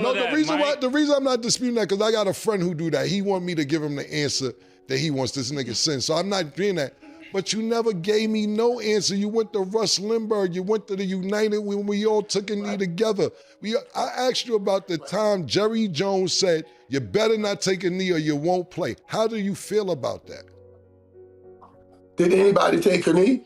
of that, the reason I'm not disputing that, because I got a friend who do that. He want me to give him the answer that he wants this nigga send. So I'm not doing that. But you never gave me no answer. You went to Rush Limbaugh. You went to the United when we all took a knee together. I asked you about the time Jerry Jones said, you better not take a knee or you won't play. How do you feel about that? Did anybody take a knee?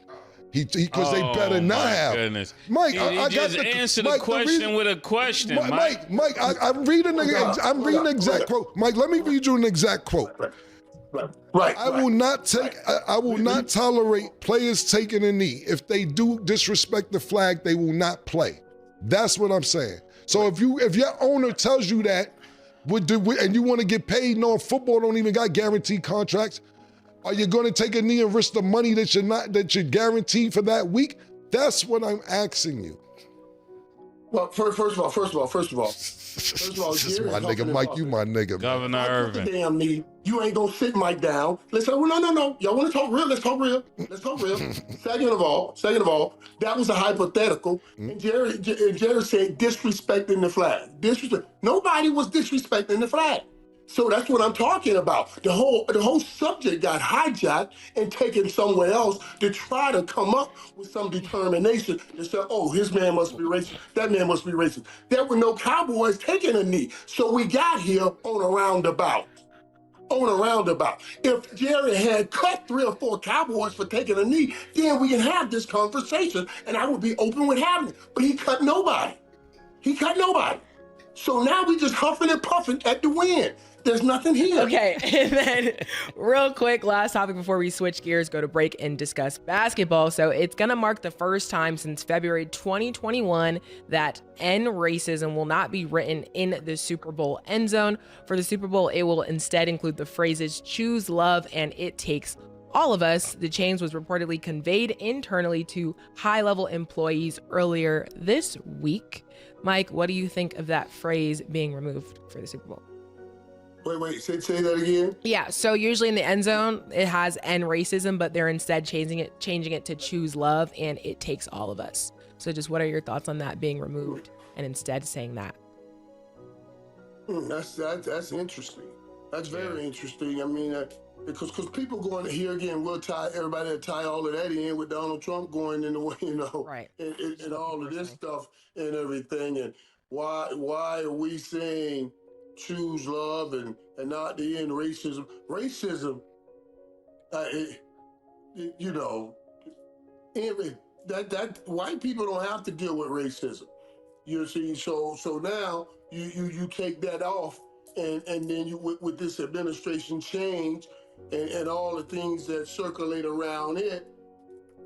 Because they better not have. Goodness. Mike, I just answer the question with a question, Mike. Mike, I'm reading the exact quote. Mike, let me read you an exact quote. Right. I will not tolerate players taking a knee. If they do disrespect the flag, they will not play. That's what I'm saying. So if your owner tells you that, and you want to get paid, knowing football don't even got guaranteed contracts, are you going to take a knee and risk the money that you're guaranteed for that week? That's what I'm asking you. Well, first of all, this is my nigga, Mike. You my nigga, Governor Irvin. The damn knee. You ain't gonna sit Mike down. Let's say, well, no. Y'all want to talk real? Let's talk real. Second of all, that was a hypothetical, and Jerry said disrespecting the flag. Nobody was disrespecting the flag. So that's what I'm talking about. The whole subject got hijacked and taken somewhere else to try to come up with some determination to say, oh, his man must be racist, that man must be racist. There were no Cowboys taking a knee. So we got here on a roundabout. If Jerry had cut 3 or 4 Cowboys for taking a knee, then we can have this conversation and I would be open with having it. But he cut nobody. So now we just huffing and puffing at the win. There's nothing here. Okay, and then real quick, last topic before we switch gears, go to break and discuss basketball. So it's going to mark the first time since February 2021 that End racism will not be written in the Super Bowl end zone. For the Super Bowl, it will instead include the phrases choose love and it takes all of us. The change was reportedly conveyed internally to high-level employees earlier this week. Mike, what do you think of that phrase being removed for the Super Bowl? Wait, say that again? Yeah, so usually in the end zone, it has end racism, but they're instead changing it to choose love and it takes all of us. So just what are your thoughts on that being removed and instead saying that? That's interesting. That's very interesting. I mean, because people going here again, everybody will tie all of that in with Donald Trump going in the way, right, and all of this stuff and everything. And why are we saying choose love and not the end racism? Racism, that white people don't have to deal with racism. You see, so now you take that off, and then you with this administration change and all the things that circulate around it,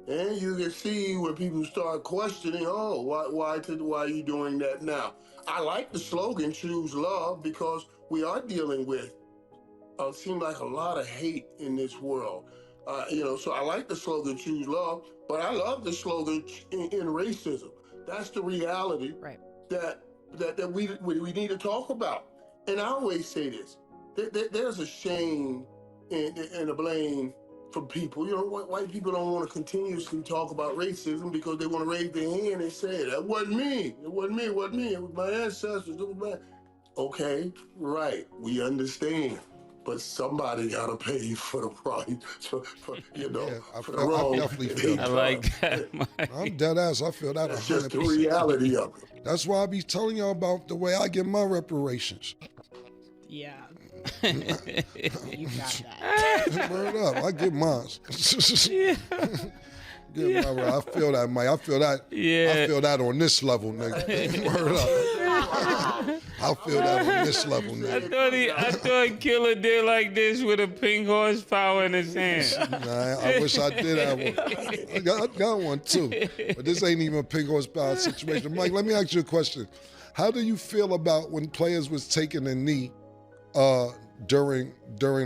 and you can see when people start questioning, oh, why are you doing that now? I like the slogan, choose love, because we are dealing with, seems like a lot of hate in this world. So I like the slogan, choose love, but I love the slogan, in racism. That's the reality that we need to talk about. And I always say this, there's a shame and a blame for people. White people don't want to continuously talk about racism because they want to raise their hand and say, that wasn't me. It wasn't me. It was my ancestors. It was my... Okay, right. We understand. But somebody got to pay for the price, for the wrong. I definitely feel that. I like that, Mike. I'm dead ass. I feel that 100%. That's just the reality of it. That's why I be telling y'all about the way I get my reparations. Yeah. You got that. Word up. I get mine. I feel that, Mike. I feel that. Yeah. I feel that on this level, nigga. Word up. I feel that on this level, nigga. I thought Killer did like this with a pink horsepower in his hand. Nah, I wish I did have one. I got one too. But this ain't even a pink horsepower situation. Mike, let me ask you a question. How do you feel about when players was taking a knee during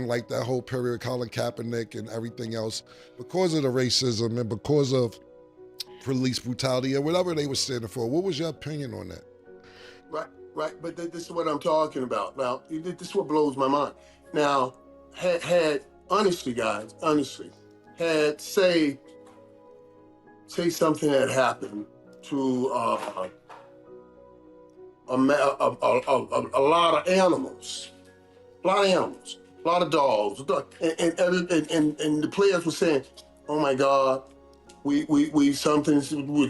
like that whole period, Colin Kaepernick and everything else, because of the racism and because of police brutality or whatever they were standing for? What was your opinion on that? Right. But this is what I'm talking about. Now, this is what blows my mind. Now, had honestly, guys, had say something had happened to a lot of animals, a lot of dogs, and the players were saying, "Oh my God, we're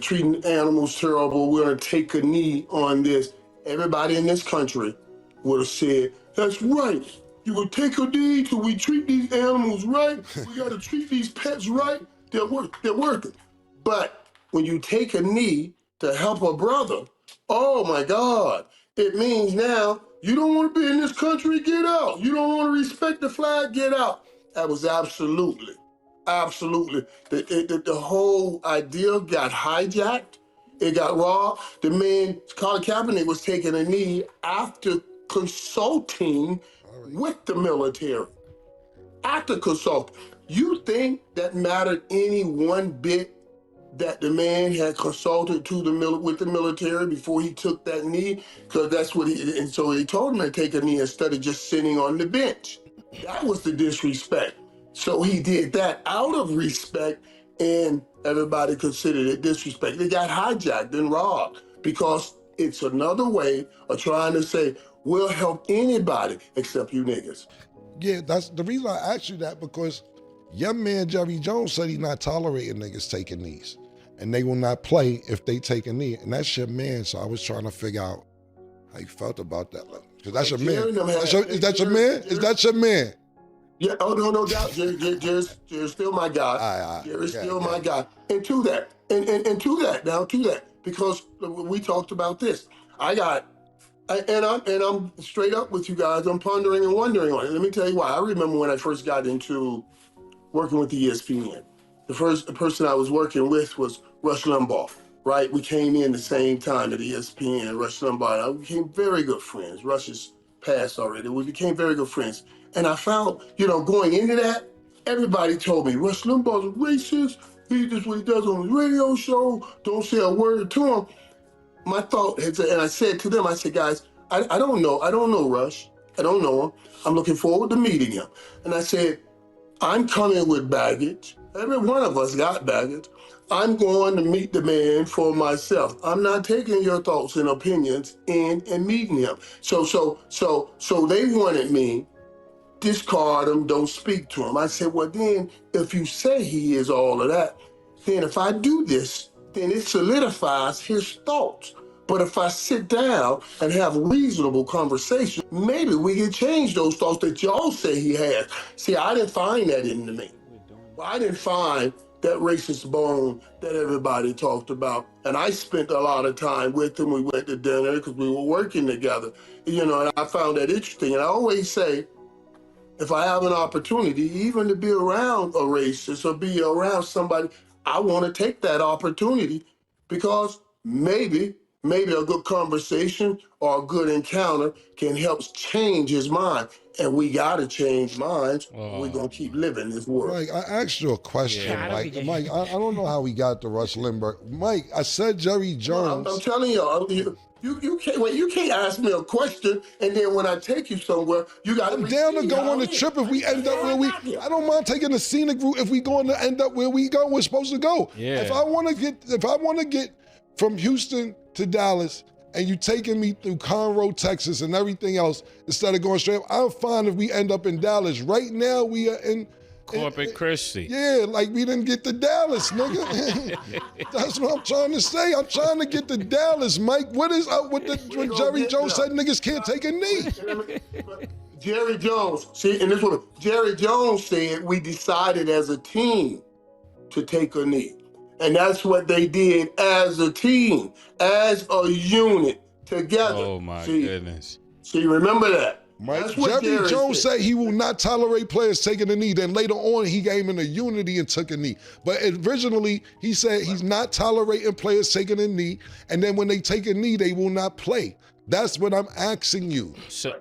treating animals terrible. We're gonna take a knee on this." Everybody in this country would have said, "That's right. You would take a knee till we treat these animals right. We got to treat these pets right. They're worth it." But when you take a knee to help a brother, oh my God, it means now you don't want to be in this country, get out. You don't want to respect the flag, get out. That was absolutely. The whole idea got hijacked. It got raw. The man, Colin Kaepernick, was taking a knee after consulting with the military. After consulting. You think that mattered any one bit that the man had consulted with the military before he took that knee? Because that's what and so he told him to take a knee instead of just sitting on the bench. That was the disrespect. So he did that out of respect, and everybody considered it disrespect. They got hijacked and robbed because it's another way of trying to say, we'll help anybody except you niggas. Yeah, that's the reason I asked you that, because young man Jerry Jones said he's not tolerating niggas taking knees. And they will not play if they take a knee. And that's your man, so I was trying to figure out how you felt about that. Because that's your man. Is that your man? Is that your man? Yeah, oh, no doubt. Jerry's still my guy. Jerry's still my guy. And to that, because we talked about this. I'm straight up with you guys. I'm pondering and wondering on it. Let me tell you why. I remember when I first got into working with the ESPN. The first person I was working with was Rush Limbaugh, right? We came in the same time at ESPN. Rush Limbaugh and I became very good friends. Rush is passed already. We became very good friends. And I found, going into that, everybody told me, Rush Limbaugh's a racist. He just what he does on his radio show. Don't say a word to him. My thought, and I said to them, I said, guys, I don't know Rush. I don't know him. I'm looking forward to meeting him. And I said, I'm coming with baggage. Every one of us got baggage. I'm going to meet the man for myself. I'm not taking your thoughts and opinions in and meeting him. So they wanted me, discard him, don't speak to him. I said, well then, if you say he is all of that, then if I do this, then it solidifies his thoughts. But if I sit down and have reasonable conversation, maybe we can change those thoughts that y'all say he has. See, I didn't find that in me. I didn't find that racist bone that everybody talked about. And I spent a lot of time with him. We went to dinner because we were working together, and I found that interesting. And I always say, if I have an opportunity, even to be around a racist or be around somebody, I want to take that opportunity because maybe a good conversation or a good encounter can help change his mind. And we got to change minds. We're going to keep living this world. Mike, I asked you a question, Mike. Mike, I don't know how we got to Rush Limbaugh. Mike, I said Jerry Jones. I'm telling you, you can't ask me a question, and then when I take you somewhere, you got to. I'm down to go on the trip if we end up where I don't mind taking the scenic route if we going to end up where we're supposed to go. Yeah. If I want to get from Houston to Dallas, and you taking me through Conroe, Texas, and everything else instead of going straight up, I'm fine if we end up in Dallas. Right now, we are in Corpus Christi. Yeah, like we didn't get to Dallas, nigga. That's what I'm trying to say. I'm trying to get to Dallas, Mike. What is up with when Jerry Jones said niggas can't take a knee? Jerry Jones, Jerry Jones said we decided as a team to take a knee. And that's what they did as a team, as a unit, together. Oh my goodness. See, remember that. Mike, Jerry Jones said he will not tolerate players taking a knee. Then later on, he came in a unity and took a knee. But originally, he said he's not tolerating players taking a knee. And then when they take a knee, they will not play. That's what I'm asking you. So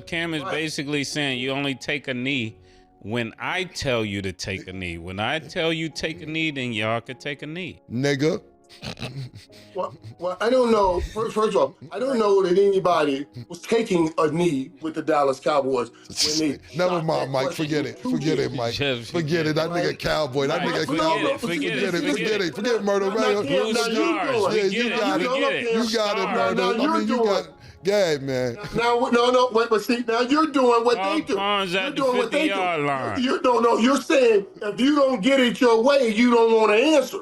Cam is basically saying you only take a knee when I tell you to take a knee. When I tell you take a knee, then y'all could take a knee. Nigga. Well, I don't know. First of all, I don't know that anybody was taking a knee with the Dallas Cowboys when they. Never shot mind, that Mike. question Forget it. two Forget years it, Mike. Just Forget it. That nigga cowboy. That Mike, nigga forget cowboy. it, forget it, Forget it. Forget murder, Now, man. Blue now you stars. doing Yeah, it. you Get it, got it. we get it. You got it, Stars. murder. Now you're I mean, you doing got. Yeah, man. Now, no, wait, but see, now you're doing what they do. Pawns You're at the doing what they 50-yard do. line. You don't know. You're saying if you don't get it your way, you don't want to answer.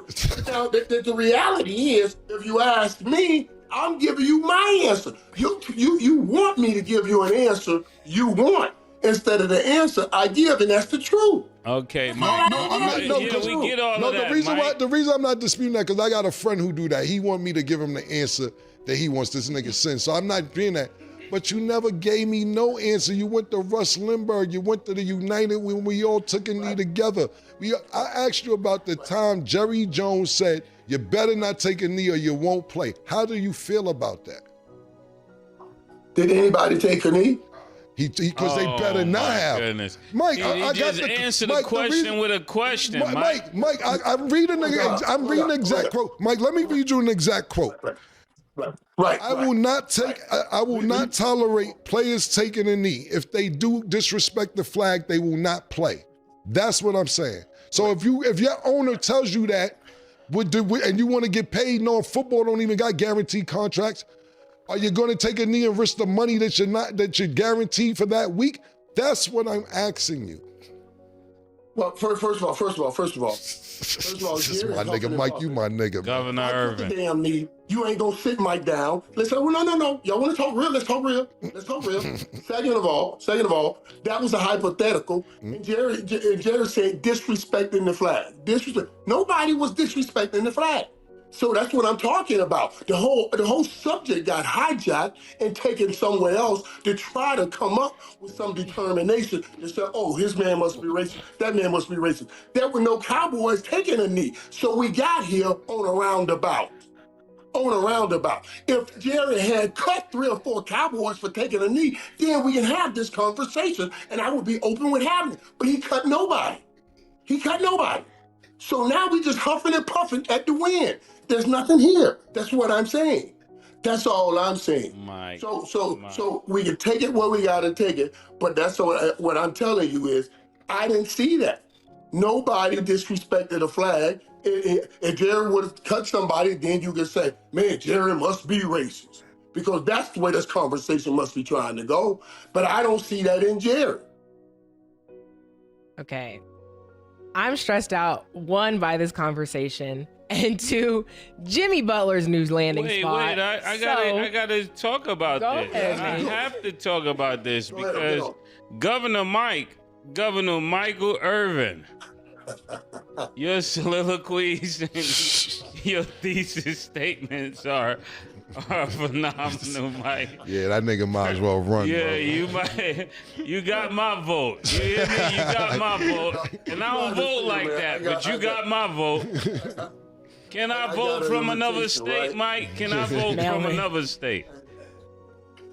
Now, the reality is, if you ask me, I'm giving you my answer. You want me to give you an answer you want instead of the answer I give, and that's the truth. Okay, No, Mike. no, I'm not- no, yeah, cause- we get all No, of that, the reason Mike. the reason I'm not disputing that because I got a friend who do that. He want me to give him the answer that he wants this nigga send. So I'm not doing that. But you never gave me no answer. You went to Russ Limburg. You went to the United when we all took a knee together. I asked you about the time Jerry Jones said, you better not take a knee or you won't play. How do you feel about that? Did anybody take a knee? Because they better not my have. Goodness. Mike, He I got just the answer Mike, the question reason- with a question, Mike. Mike, I'm reading the exact quote. Mike, let me read you an exact quote. Right. I will not take. I will not tolerate players taking a knee. If they do disrespect the flag, they will not play. That's what I'm saying. So if your owner tells you that, and you want to get paid, knowing football don't even got guaranteed contracts, are you going to take a knee and risk the money that you're guaranteed for that week? That's what I'm asking you. Well, first of all, This is Jerry my nigga, huffing Mike. and You my nigga. Governor Mike, put the Irvin. damn knee. You ain't gonna sit Mike down. Listen, no. Y'all want to talk real? Let's talk real. Second of all, that was a hypothetical, and Jerry said disrespecting the flag. Nobody was disrespecting the flag. So that's what I'm talking about. The whole subject got hijacked and taken somewhere else to try to come up with some determination to say, oh, his man must be racist, that man must be racist. There were no Cowboys taking a knee. So we got here on a roundabout. If Jerry had cut 3 or 4 Cowboys for taking a knee, then we can have this conversation and I would be open with having it. But he cut nobody. So now we just huffing and puffing at the wind. There's nothing here. That's what I'm saying. That's all I'm saying. Mike. So we can take it where we gotta take it, but that's what I'm telling you is I didn't see that. Nobody disrespected the flag. If Jerry would have cut somebody, then you could say, man, Jerry must be racist. Because that's the way this conversation must be trying to go. But I don't see that in Jerry. Okay. I'm stressed out, 1, by this conversation, and 2, Jimmy Butler's news landing spot. Wait, I gotta talk about Go this. ahead, I man. have to talk about this Go ahead, because go. Governor Michael Irvin, your soliloquies and your thesis statements are phenomenal, Mike. Yeah, that nigga might as well run. Yeah, bro. you got my vote. You hear me? You got my vote. And I don't vote like that, but you got my vote. Can I got vote an from another invitation, state, right? Mike? Can I vote Mail from me. another state?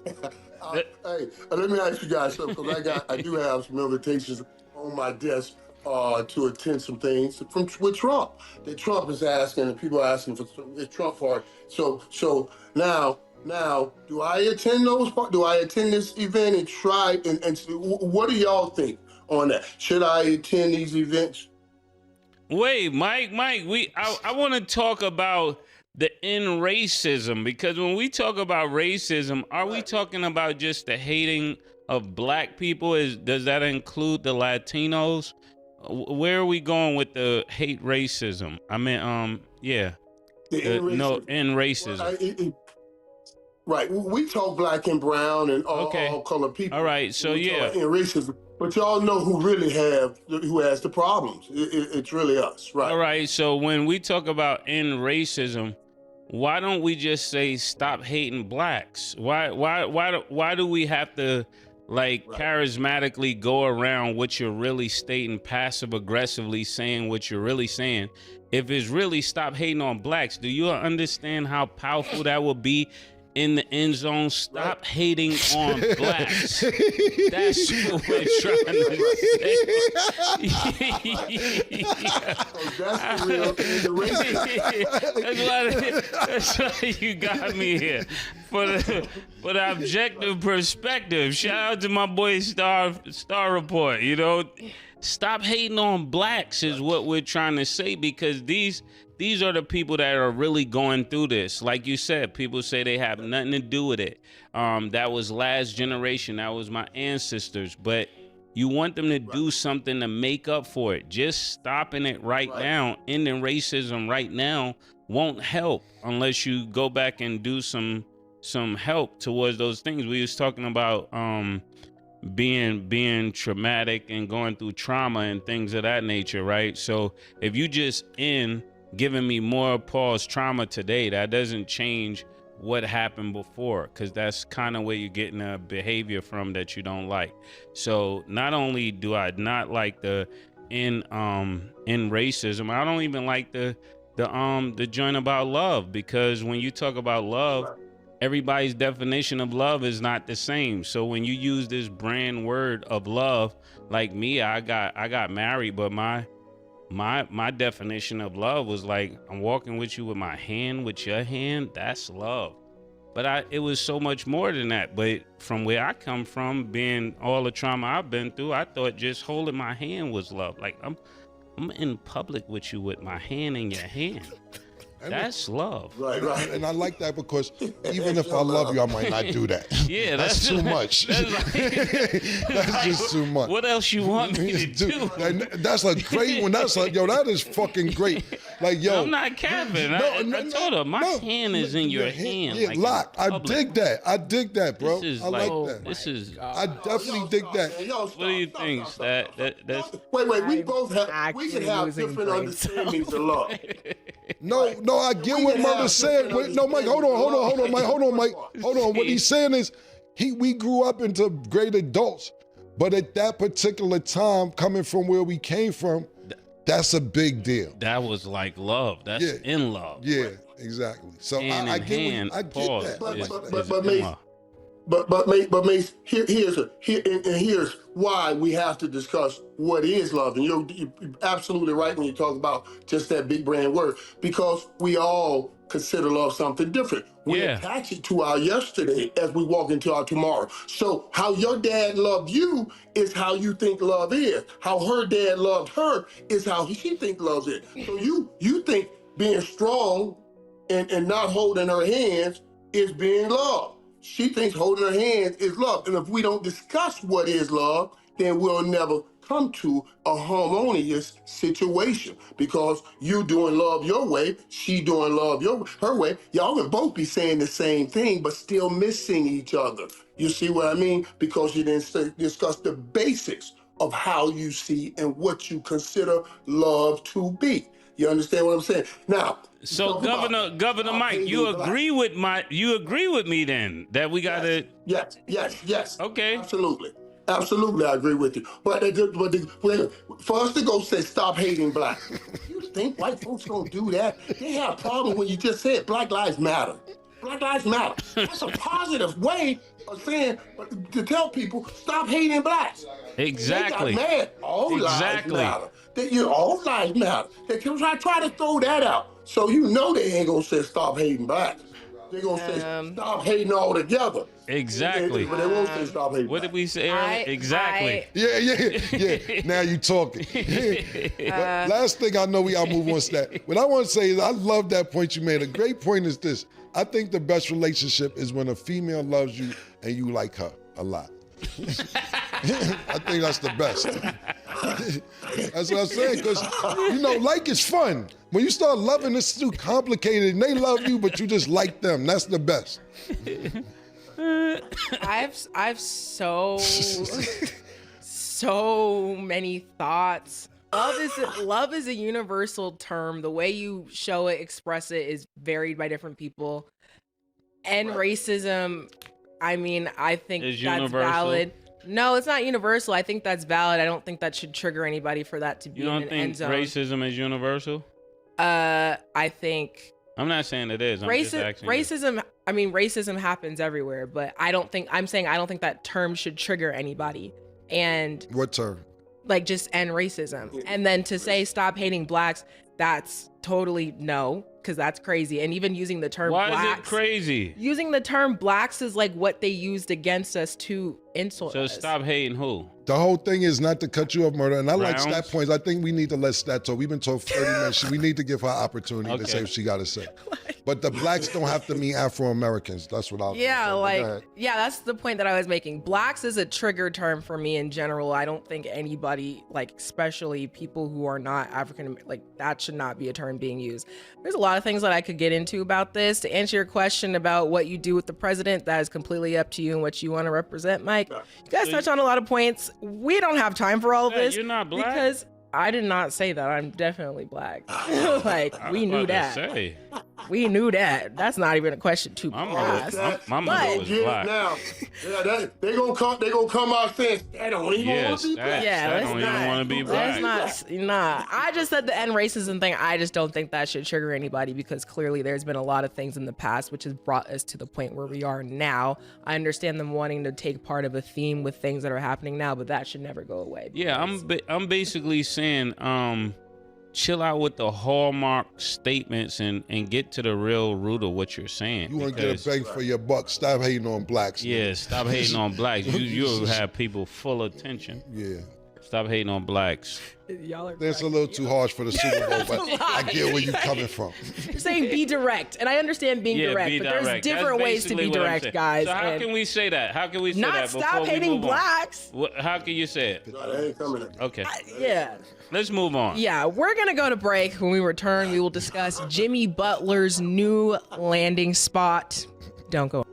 Hey, let me ask you guys something, because I do have some invitations on my desk to attend some things with Trump. That Trump is asking, and people are asking for the Trump part. So now, do I attend those? Do I attend this event and try? And what do y'all think on that? Should I attend these events? Wait, Mike, I want to talk about the end racism, because when we talk about racism, are we talking about just the hating of black people? Does that include the Latinos? Where are we going with the hate racism? I mean, yeah. No, end racism. Right. We talk black and brown and all color people. All right. So yeah. In racism, but y'all know who has the problems. It's really us, right? All right. So when we talk about end racism, why don't we just say stop hating blacks? Why do we have to charismatically go around what you're really stating, passive aggressively saying what you're really saying? If it's really stop hating on blacks, do you understand how powerful that would be in the end zone. Stop hating on blacks. That's what we're trying to say. That's the real thing. That's why you got me here. For the objective perspective. Shout out to my boy Star Report. You know, stop hating on blacks is what we're trying to say, because these are the people that are really going through this. Like you said, people say they have nothing to do with it. That was last generation. That was my ancestors. But you want them to do something to make up for it. Just stopping it right now, ending racism right now, won't help unless you go back and do some help towards those things. We was talking about being traumatic and going through trauma and things of that nature, right? So if you just giving me more pause trauma today, that doesn't change what happened before, because that's kind of where you're getting a behavior from that you don't like. So not only do I not like the in racism, I don't even like the joint about love, because when you talk about love, everybody's definition of love is not the same. So when you use this brand word of love, like me, I got married, but my definition of love was like, I'm walking with you with my hand, with your hand. That's love. But it was so much more than that. But from where I come from, being all the trauma I've been through, I thought just holding my hand was love. Like I'm in public with you with my hand in your hand. That's love. Right. And I like that, because even if I love you, I might not do that. Yeah, that's too much. That's just too much. What else you want me to do? That's a great one. That's like, yo, that is fucking great. Like, yo, I'm not capping. I told her my hand is in your hand. Yeah, like lock. I dig that. I dig that, bro. This is I like that. This is. I definitely dig that. What do you think? That's Wait. We I'm both have. We can actually have losing different brain understandings of love. No, I get what Mother's saying. Wait, no, Mike, hold on, Mike. Hold on. What he's saying is, we grew up into great adults, but at that particular time, coming from where we came from, that's a big deal. that was like love. That's in love. Yeah, exactly. So Hand I in get hand, I get pause. that. I like that. But Mace, Mace, here's why we have to discuss what is love. And you're absolutely right when you talk about just that big brand word, because we all consider love something different. We attach it to our yesterday as we walk into our tomorrow. So how your dad loved you is how you think love is. How her dad loved her is how she think love is. So you think being strong and not holding her hands is being love. She thinks holding her hands is love. And if we don't discuss what is love, then we'll never come to a harmonious situation, because you doing love your way, she doing love her way. Y'all would both be saying the same thing, but still missing each other. You see what I mean? Because you didn't discuss the basics of how you see and what you consider love to be. You understand what I'm saying? Now, So Governor Mike, you agree with me then that we gotta. Yes. Okay. Absolutely, I agree with you. But for us to go say stop hating black, you think white folks gonna do that? They have a problem when you just said Black Lives Matter. Black Lives Matter. That's a positive way of saying, to tell people stop hating blacks. Exactly. They got mad. All lives matter. All lives matter. They try to throw that out. So you know they ain't gonna say stop hating blacks. They're gonna say stop hating altogether. Exactly. But they won't say stop hating. What did we say earlier? Exactly. Yeah. Now you talking. Last thing I know, I'll move on to that. What I want to say is, I love that point you made. A great point is this. I think the best relationship is when a female loves you and you like her a lot. I think that's the best. That's what I'm saying, because, like is fun. When you start loving, it's too complicated, and they love you, but you just like them. That's the best. I've so many thoughts. Love is a universal term. The way you show it, express it is varied by different people. And racism, I mean, I think Is that's universal? valid. No, it's not universal. I think that's valid. I don't think that should trigger anybody for that to be You in don't an think end zone. racism is universal? I think I'm not saying it is. I'm just asking you. racism I mean, racism happens everywhere, but I'm saying I don't think that term should trigger anybody. And What term? like just end racism. And then to say stop hating blacks, that's totally no, because that's crazy. And even using the term Why blacks. is it crazy? Using the term blacks is like what they used against us to insult So us. stop hating who? The whole thing is not to cut you off, Murder. And I like Rounds? stat points. I think we need to let stat talk. We've been told 30 minutes. We need to give her opportunity to Okay. say what she got to say. But the blacks don't have to mean Afro-Americans. That's what I'll Yeah, say. Go like, ahead. yeah, that's the point that I was making. Blacks is a trigger term for me in general. I don't think anybody, like, especially people who are not African, like, that should not be a term being used. There's a lot of things that I could get into about this. To answer your question about what you do with the president, that is completely up to you and what you want to represent, Mike. You guys touch on a lot of points. We don't have time for all of Yeah, this. you're not black? Because I did not say that. I'm definitely black. Like, I we was knew about to that. say. We knew that. That's not even a question to My ask. mother, my mother was Get it black. now. Yeah, they gonna come out saying that don't even want Yes, to be that, black. Yeah, that let's don't not- even want to be black. Let's not, nah. I just said the end racism thing. I just don't think that should trigger anybody because clearly there's been a lot of things in the past which has brought us to the point where we are now. I understand them wanting to take part of a theme with things that are happening now, but that should never go away. Yeah, I'm basically saying, chill out with the hallmark statements and get to the real root of what you're saying. You want to get because- a bang for your buck. Stop hating on blacks. Yeah, stop hating on blacks. You'll have people full attention. Yeah. Stop hating on blacks. Y'all are That's a little too harsh for the Super Bowl, but I get where you're coming from. You're saying be direct, and I understand being Yeah, direct, be but direct. there's different That's ways to basically be what I'm direct, saying. guys. So how and can we say that? How can we say not that before stop we hating move on? blacks. How can you say it? No, they ain't coming. Okay, Yeah. let's move on. Yeah, we're going to go to break. When we return, we will discuss Jimmy Butler's new landing spot. Don't go.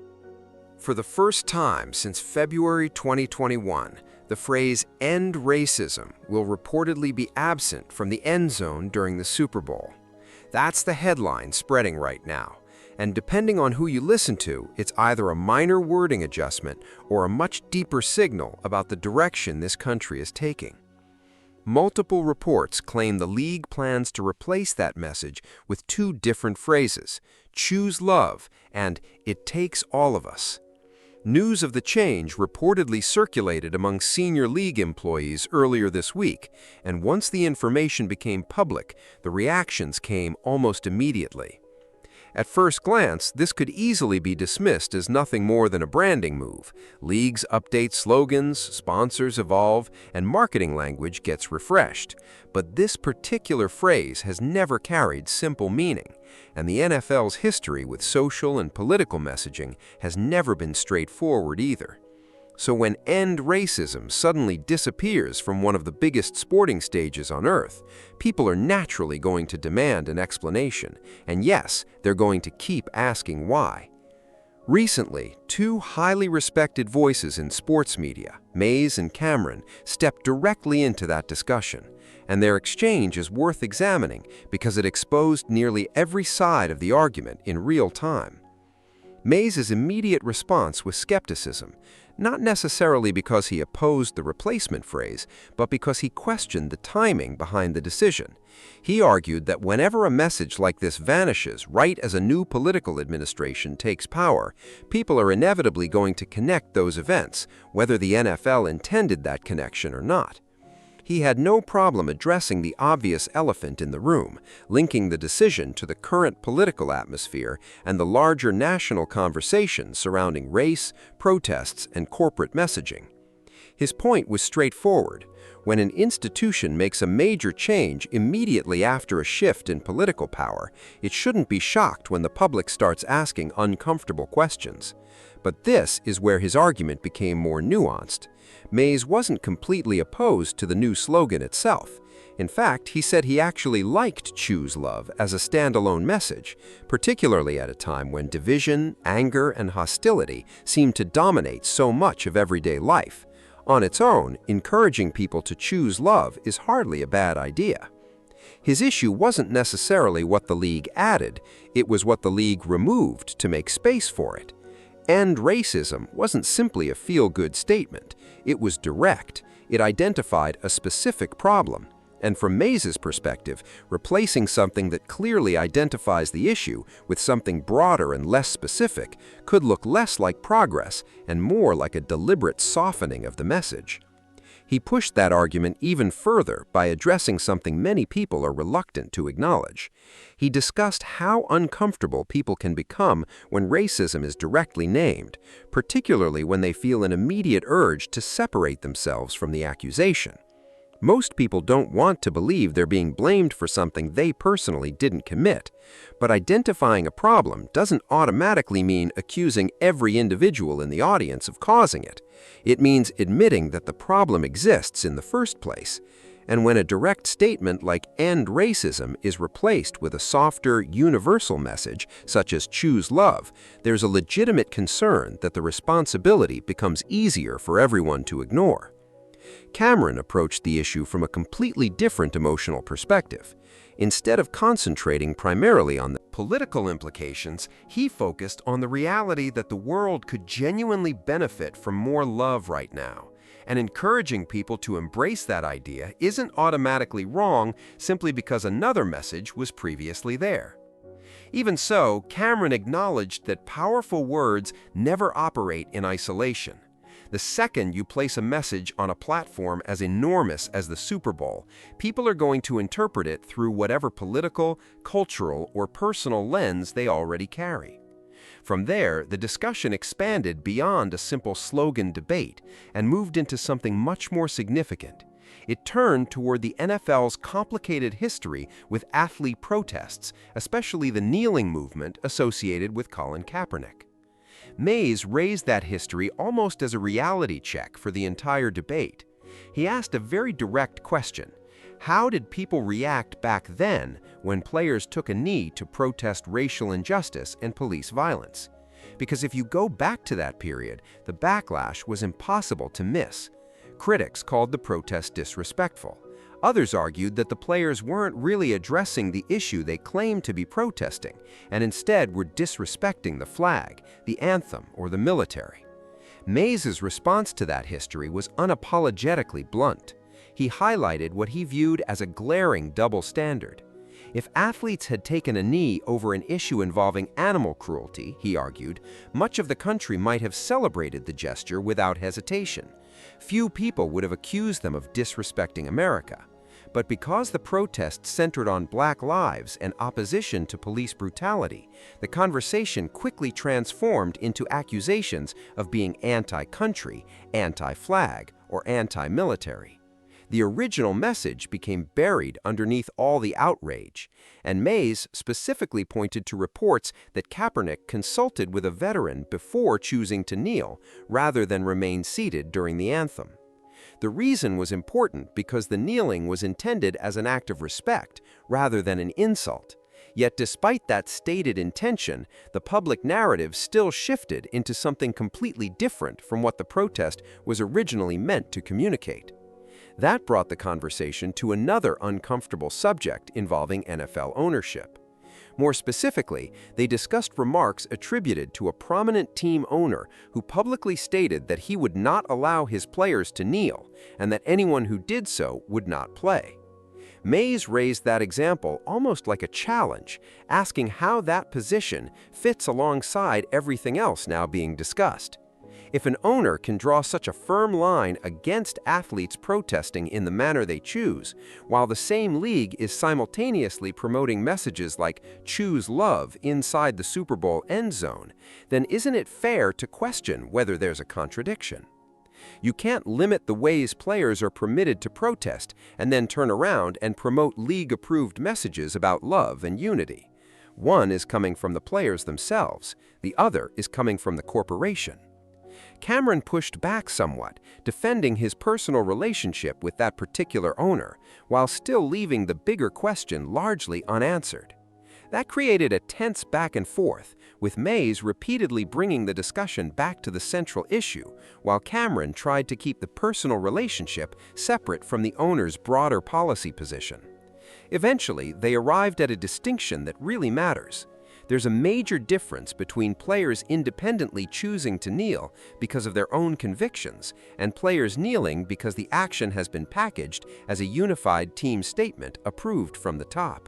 For the first time since February 2021, the phrase "end racism" will reportedly be absent from the end zone during the Super Bowl. That's the headline spreading right now. And depending on who you listen to, it's either a minor wording adjustment or a much deeper signal about the direction this country is taking. Multiple reports claim the league plans to replace that message with two different phrases: "choose love" and "it takes all of us." News of the change reportedly circulated among senior league employees earlier this week, and once the information became public, the reactions came almost immediately. At first glance, this could easily be dismissed as nothing more than a branding move. Leagues update slogans, sponsors evolve, and marketing language gets refreshed. But this particular phrase has never carried simple meaning, and the NFL's history with social and political messaging has never been straightforward either. So when "end racism" suddenly disappears from one of the biggest sporting stages on earth, people are naturally going to demand an explanation, and yes, they're going to keep asking why. Recently, two highly respected voices in sports media, Mays and Cameron, stepped directly into that discussion, and their exchange is worth examining because it exposed nearly every side of the argument in real time. Mays' immediate response was skepticism, not necessarily because he opposed the replacement phrase, but because he questioned the timing behind the decision. He argued that whenever a message like this vanishes right as a new political administration takes power, people are inevitably going to connect those events, whether the NFL intended that connection or not. He had no problem addressing the obvious elephant in the room, linking the decision to the current political atmosphere and the larger national conversation surrounding race, protests, and corporate messaging. His point was straightforward. When an institution makes a major change immediately after a shift in political power, it shouldn't be shocked when the public starts asking uncomfortable questions. But this is where his argument became more nuanced. Mays wasn't completely opposed to the new slogan itself. In fact, he said he actually liked "choose love" as a standalone message, particularly at a time when division, anger, and hostility seemed to dominate so much of everyday life. On its own, encouraging people to choose love is hardly a bad idea. His issue wasn't necessarily what the league added, it was what the league removed to make space for it. "End racism" wasn't simply a feel-good statement. It was direct. It identified a specific problem. And from Mays's perspective, replacing something that clearly identifies the issue with something broader and less specific could look less like progress and more like a deliberate softening of the message. He pushed that argument even further by addressing something many people are reluctant to acknowledge. He discussed how uncomfortable people can become when racism is directly named, particularly when they feel an immediate urge to separate themselves from the accusation. Most people don't want to believe they're being blamed for something they personally didn't commit, but identifying a problem doesn't automatically mean accusing every individual in the audience of causing it. It means admitting that the problem exists in the first place. And when a direct statement like "end racism" is replaced with a softer, universal message, such as "choose love," there's a legitimate concern that the responsibility becomes easier for everyone to ignore. Cameron approached the issue from a completely different emotional perspective. Instead of concentrating primarily on the political implications, he focused on the reality that the world could genuinely benefit from more love right now. And encouraging people to embrace that idea isn't automatically wrong simply because another message was previously there. Even so, Cameron acknowledged that powerful words never operate in isolation. The second you place a message on a platform as enormous as the Super Bowl, people are going to interpret it through whatever political, cultural, or personal lens they already carry. From there, the discussion expanded beyond a simple slogan debate and moved into something much more significant. It turned toward the NFL's complicated history with athlete protests, especially the kneeling movement associated with Colin Kaepernick. Mays raised that history almost as a reality check for the entire debate. He asked a very direct question. How did people react back then when players took a knee to protest racial injustice and police violence? Because if you go back to that period, the backlash was impossible to miss. Critics called the protest disrespectful. Others argued that the players weren't really addressing the issue they claimed to be protesting, and instead were disrespecting the flag, the anthem, or the military. Mays's response to that history was unapologetically blunt. He highlighted what he viewed as a glaring double standard. If athletes had taken a knee over an issue involving animal cruelty, he argued, much of the country might have celebrated the gesture without hesitation. Few people would have accused them of disrespecting America. But because the protests centered on Black lives and opposition to police brutality, the conversation quickly transformed into accusations of being anti-country, anti-flag, or anti-military. The original message became buried underneath all the outrage, and Mays specifically pointed to reports that Kaepernick consulted with a veteran before choosing to kneel, rather than remain seated during the anthem. The reason was important because the kneeling was intended as an act of respect, rather than an insult. Yet despite that stated intention, the public narrative still shifted into something completely different from what the protest was originally meant to communicate. That brought the conversation to another uncomfortable subject involving NFL ownership. More specifically, they discussed remarks attributed to a prominent team owner who publicly stated that he would not allow his players to kneel and that anyone who did so would not play. Mays raised that example almost like a challenge, asking how that position fits alongside everything else now being discussed. If an owner can draw such a firm line against athletes protesting in the manner they choose, while the same league is simultaneously promoting messages like "choose love" inside the Super Bowl end zone, then isn't it fair to question whether there's a contradiction? You can't limit the ways players are permitted to protest and then turn around and promote league-approved messages about love and unity. One is coming from the players themselves, the other is coming from the corporation. Cameron pushed back somewhat, defending his personal relationship with that particular owner, while still leaving the bigger question largely unanswered. That created a tense back and forth, with Mays repeatedly bringing the discussion back to the central issue, while Cameron tried to keep the personal relationship separate from the owner's broader policy position. Eventually, they arrived at a distinction that really matters. There's a major difference between players independently choosing to kneel because of their own convictions and players kneeling because the action has been packaged as a unified team statement approved from the top.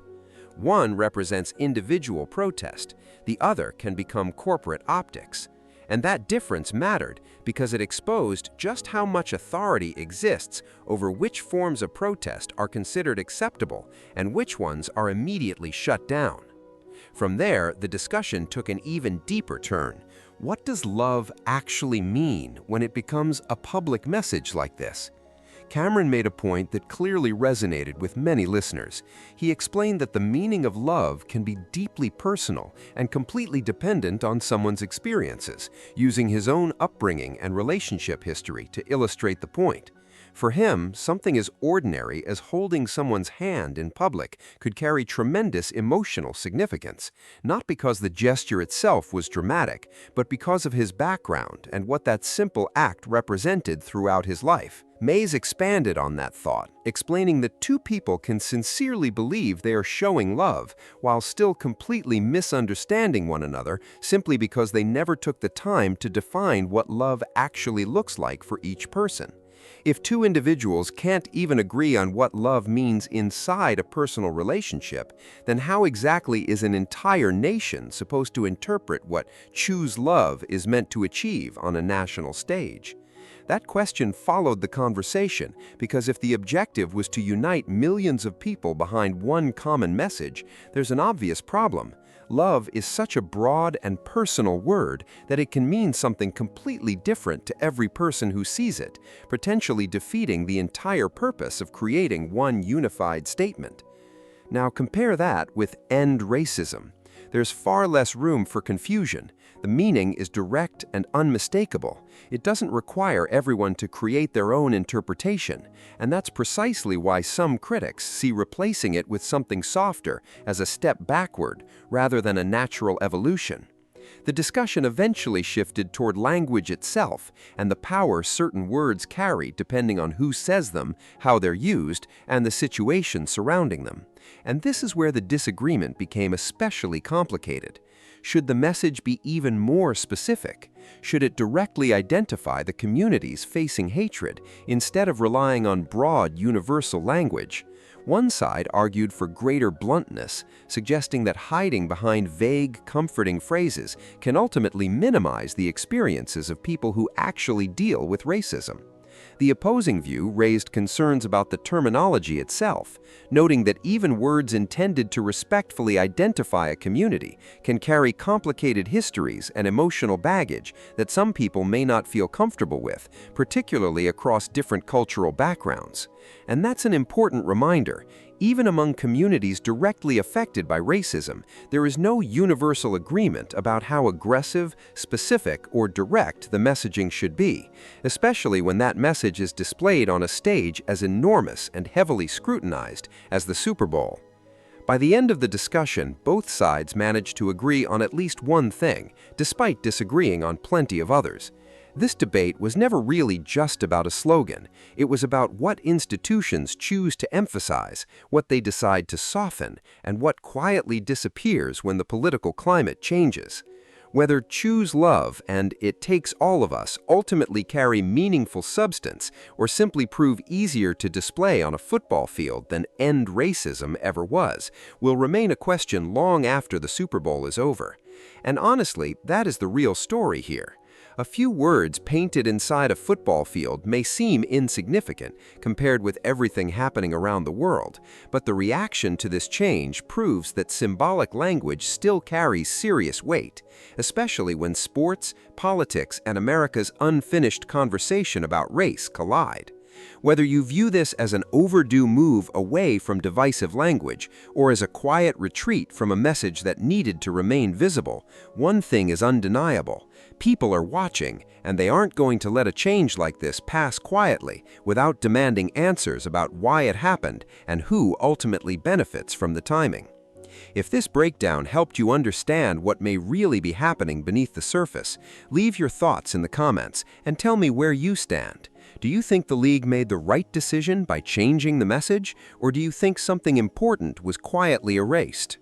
One represents individual protest, the other can become corporate optics. And that difference mattered because it exposed just how much authority exists over which forms of protest are considered acceptable and which ones are immediately shut down. From there, the discussion took an even deeper turn. What does love actually mean when it becomes a public message like this? Cameron made a point that clearly resonated with many listeners. He explained that the meaning of love can be deeply personal and completely dependent on someone's experiences, using his own upbringing and relationship history to illustrate the point. For him, something as ordinary as holding someone's hand in public could carry tremendous emotional significance, not because the gesture itself was dramatic, but because of his background and what that simple act represented throughout his life. Mays expanded on that thought, explaining that two people can sincerely believe they are showing love while still completely misunderstanding one another simply because they never took the time to define what love actually looks like for each person. If two individuals can't even agree on what love means inside a personal relationship, then how exactly is an entire nation supposed to interpret what "choose love" is meant to achieve on a national stage? That question followed the conversation because if the objective was to unite millions of people behind one common message, there's an obvious problem. Love is such a broad and personal word that it can mean something completely different to every person who sees it, potentially defeating the entire purpose of creating one unified statement. Now compare that with "end racism." There's far less room for confusion. The meaning is direct and unmistakable. It doesn't require everyone to create their own interpretation, and that's precisely why some critics see replacing it with something softer as a step backward rather than a natural evolution. The discussion eventually shifted toward language itself and the power certain words carry depending on who says them, how they're used, and the situation surrounding them. And this is where the disagreement became especially complicated. Should the message be even more specific? Should it directly identify the communities facing hatred instead of relying on broad, universal language? One side argued for greater bluntness, suggesting that hiding behind vague, comforting phrases can ultimately minimize the experiences of people who actually deal with racism. The opposing view raised concerns about the terminology itself, noting that even words intended to respectfully identify a community can carry complicated histories and emotional baggage that some people may not feel comfortable with, particularly across different cultural backgrounds. And that's an important reminder. Even among communities directly affected by racism, there is no universal agreement about how aggressive, specific, or direct the messaging should be, especially when that message is displayed on a stage as enormous and heavily scrutinized as the Super Bowl. By the end of the discussion, both sides managed to agree on at least one thing, despite disagreeing on plenty of others. This debate was never really just about a slogan. It was about what institutions choose to emphasize, what they decide to soften, and what quietly disappears when the political climate changes. Whether "choose love" and "it takes all of us" ultimately carry meaningful substance or simply prove easier to display on a football field than "end racism" ever was, will remain a question long after the Super Bowl is over. And honestly, that is the real story here. A few words painted inside a football field may seem insignificant compared with everything happening around the world, but the reaction to this change proves that symbolic language still carries serious weight, especially when sports, politics, and America's unfinished conversation about race collide. Whether you view this as an overdue move away from divisive language or as a quiet retreat from a message that needed to remain visible, one thing is undeniable. People are watching, and they aren't going to let a change like this pass quietly without demanding answers about why it happened and who ultimately benefits from the timing. If this breakdown helped you understand what may really be happening beneath the surface, leave your thoughts in the comments and tell me where you stand. Do you think the league made the right decision by changing the message, or do you think something important was quietly erased?